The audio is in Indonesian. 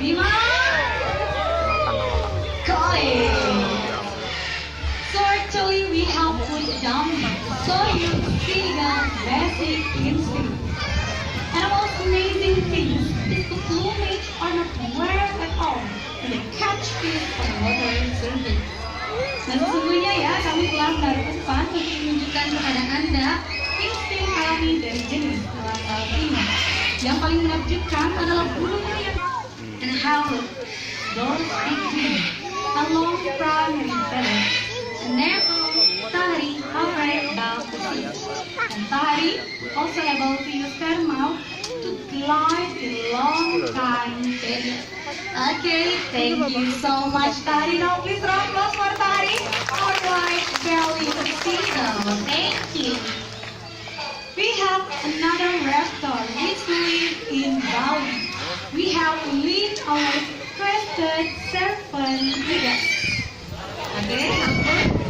Bima Koi. So actually we have put down so you see the basic instinct. And the most amazing thing is the plumage are not wear at all. And they catch fish on water surface. Dan sesungguhnya ya kami telah berpesan untuk menunjukkan kepada Anda insting alami dari jenis elang albino. Yang paling menakjubkan adalah bulunya yang and how those big wings, a long primary feather, and therefore Tahari alright about the sea. And Tahari also able to use their mouth to glide in long time period. Okay, thank you so much Tahari. Now please round of applause for Tahari. Alright, belly tuxedo. Thank you. We have another raptor which live in Bali. We have lead our crested serpent with us. Okay?